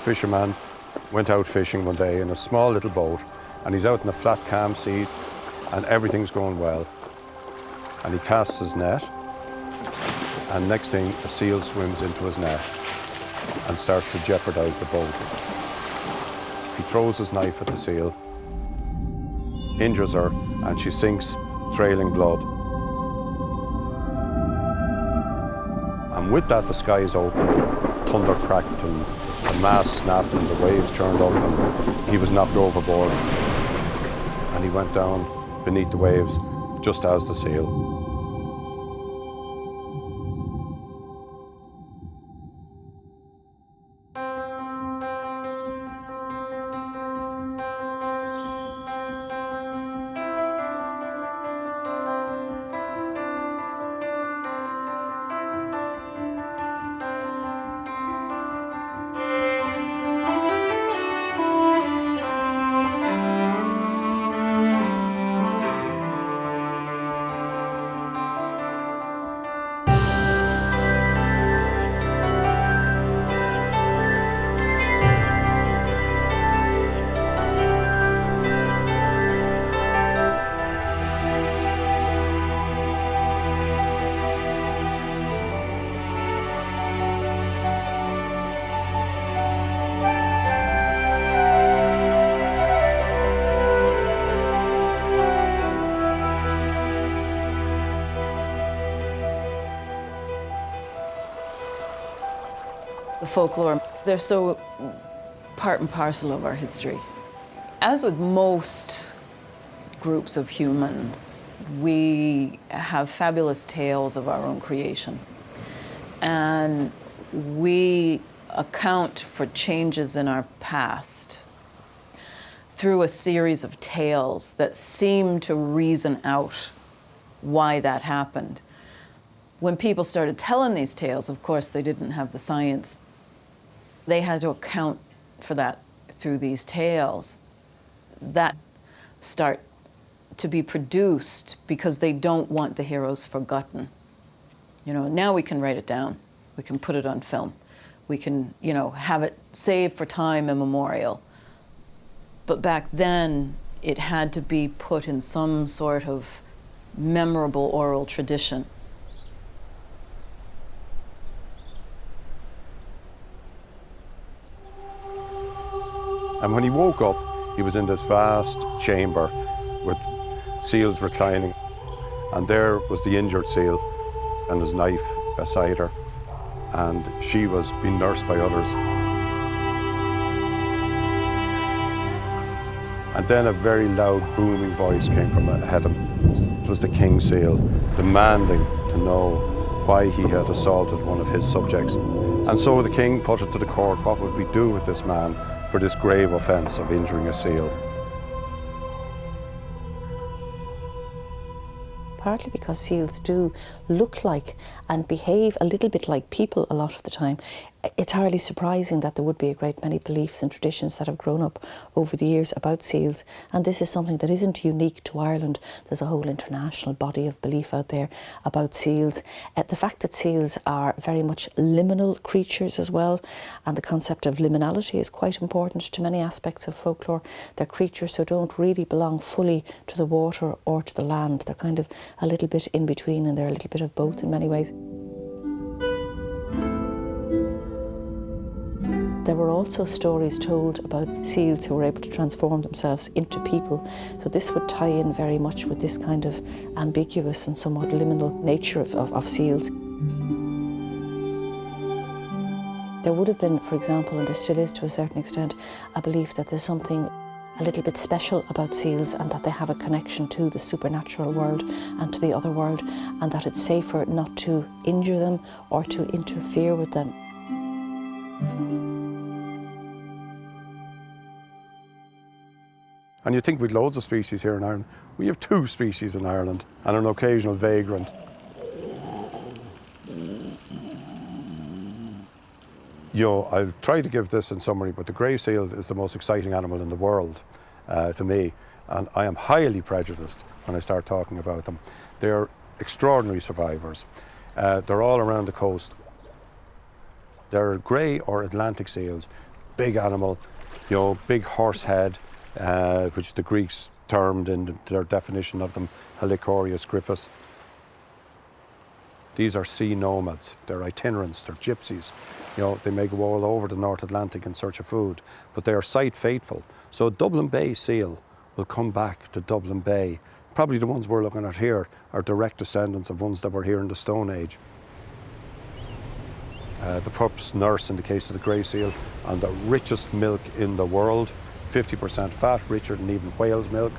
fisherman went out fishing one day in a small little boat, and he's out in a flat, calm sea, and everything's going well. And he casts his net, and next thing, a seal swims into his net and starts to jeopardize the boat. He throws his knife at the seal, injures her, and she sinks, trailing blood. And with that, the skies opened, thunder cracked, and the mast snapped, and the waves churned up, and he was knocked overboard. And he went down beneath the waves, just as the seal. The folklore, they're so part and parcel of our history. As with most groups of humans, we have fabulous tales of our own creation. And we account for changes in our past through a series of tales that seem to reason out why that happened. When people started telling these tales, of course, they didn't have the science. They had to account for that through these tales that start to be produced because they don't want the heroes forgotten. You know, now we can write it down. We can put it on film. We can, you know, have it saved for time immemorial. But back then, it had to be put in some sort of memorable oral tradition. And when he woke up, he was in this vast chamber with seals reclining. And there was the injured seal and his knife beside her. And she was being nursed by others. And then a very loud, booming voice came from ahead of him. It was the king seal, demanding to know why he had assaulted one of his subjects. And so the king put it to the court, what would we do with this man for this grave offence of injuring a seal? Partly because seals do look like and behave a little bit like people a lot of the time. It's hardly surprising that there would be a great many beliefs and traditions that have grown up over the years about seals, and this is something that isn't unique to Ireland. There's a whole international body of belief out there about seals. The fact that seals are very much liminal creatures as well, and the concept of liminality is quite important to many aspects of folklore. They're creatures who don't really belong fully to the water or to the land. They're kind of a little bit in between, and they're a little bit of both in many ways. There were also stories told about seals who were able to transform themselves into people. So this would tie in very much with this kind of ambiguous and somewhat liminal nature of seals. There would have been, for example, and there still is to a certain extent, a belief that there's something a little bit special about seals and that they have a connection to the supernatural world and to the other world, and that it's safer not to injure them or to interfere with them. And you think we've loads of species here in Ireland. We have 2 species in Ireland and an occasional vagrant. You know, I'll try to give this in summary, but the grey seal is the most exciting animal in the world to me, and I am highly prejudiced when I start talking about them. They're extraordinary survivors. They're all around the coast. They're grey or Atlantic seals. big animal, big horse head, which the Greeks termed in their definition of them Helicorius grippus. These are sea nomads, they're itinerants, they're gypsies. They may go all over the North Atlantic in search of food, but they are site faithful. So a Dublin Bay seal will come back to Dublin Bay. Probably the ones we're looking at here are direct descendants of ones that were here in the Stone Age. The pup's nurse, in the case of the grey seal, on the richest milk in the world, 50% fat, richer than even whale's milk.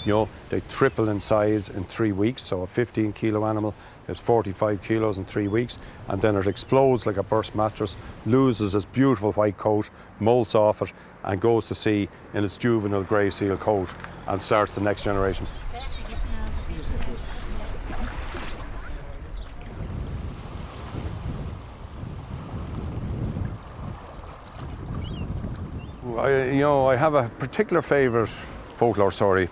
They triple in size in 3 weeks, so a 15-kilo animal is 45 kilos in 3 weeks, and then it explodes like a burst mattress, loses its beautiful white coat, molts off it, and goes to sea in its juvenile grey seal coat and starts the next generation. I have a particular favourite folklore story.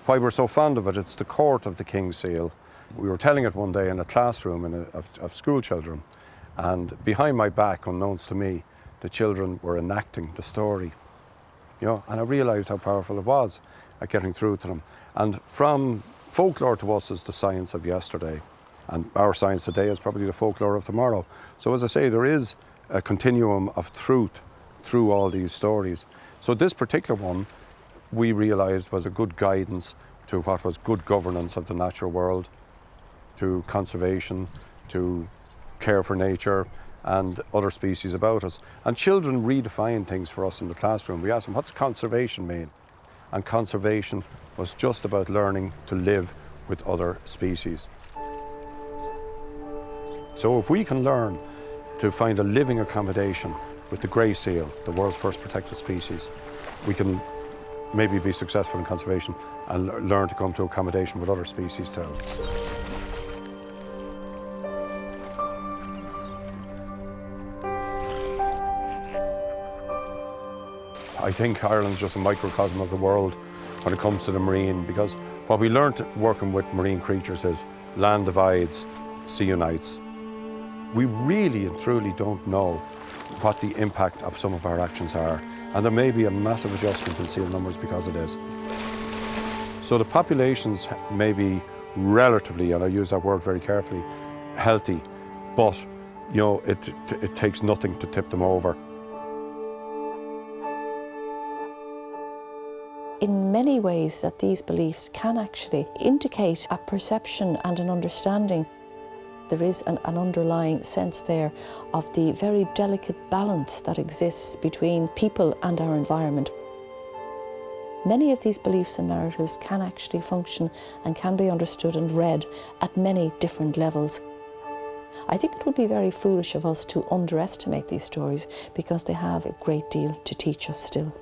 Why we're so fond of it, it's the court of the king seal. We were telling it one day in a classroom of school children, and behind my back, unknowns to me, the children were enacting the story. And I realised how powerful it was at getting through to them. And from folklore to us is the science of yesterday, and our science today is probably the folklore of tomorrow. So as I say, there is a continuum of truth through all these stories. So this particular one, we realised was a good guidance to what was good governance of the natural world, to conservation, to care for nature and other species about us. And children redefine things for us in the classroom. We asked them, what's conservation mean? And conservation was just about learning to live with other species. So if we can learn to find a living accommodation with the grey seal, the world's first protected species, we can maybe be successful in conservation and learn to come to accommodation with other species too. I think Ireland's just a microcosm of the world when it comes to the marine, because what we learned working with marine creatures is land divides, sea unites. We really and truly don't know what the impact of some of our actions are, and there may be a massive adjustment in seal numbers because of this. So the populations may be relatively, and I use that word very carefully, healthy, but it takes nothing to tip them over. In many ways that these beliefs can actually indicate a perception and an understanding. There is an underlying sense there of the very delicate balance that exists between people and our environment. Many of these beliefs and narratives can actually function and can be understood and read at many different levels. I think it would be very foolish of us to underestimate these stories because they have a great deal to teach us still.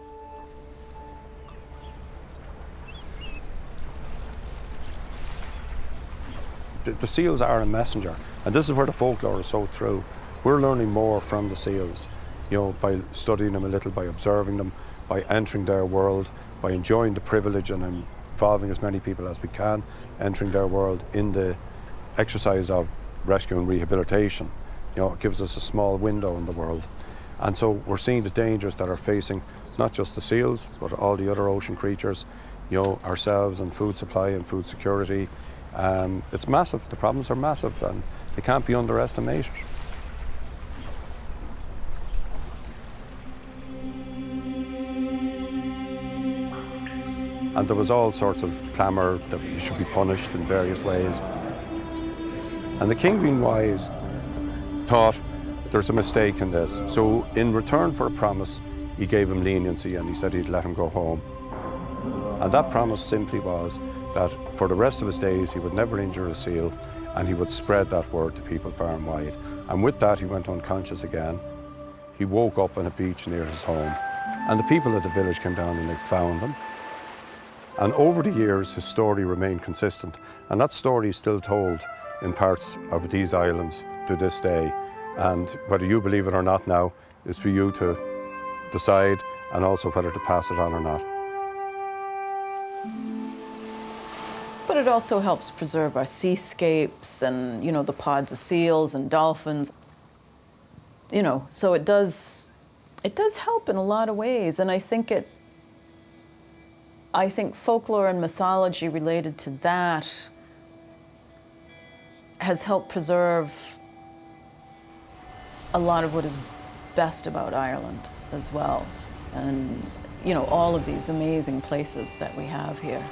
The seals are a messenger, and this is where the folklore is so true. We're learning more from the seals, by studying them a little, by observing them, by entering their world, by enjoying the privilege and involving as many people as we can, entering their world in the exercise of rescue and rehabilitation. It gives us a small window in the world. And so we're seeing the dangers that are facing not just the seals, but all the other ocean creatures, ourselves and food supply and food security. It's massive, the problems are massive, and they can't be underestimated. And there was all sorts of clamour that you should be punished in various ways. And the king, being wise, thought there's a mistake in this. So in return for a promise, he gave him leniency and he said he'd let him go home. And that promise simply was that for the rest of his days he would never injure a seal, and he would spread that word to people far and wide. And with that he went unconscious again. He woke up on a beach near his home, and the people of the village came down and they found him. And over the years his story remained consistent, and that story is still told in parts of these islands to this day. And whether you believe it or not now is for you to decide, and also whether to pass it on or not. But it also helps preserve our seascapes and, the pods of seals and dolphins. So it does It does help in a lot of ways, and I think folklore and mythology related to that has helped preserve a lot of what is best about Ireland as well, and all of these amazing places that we have here.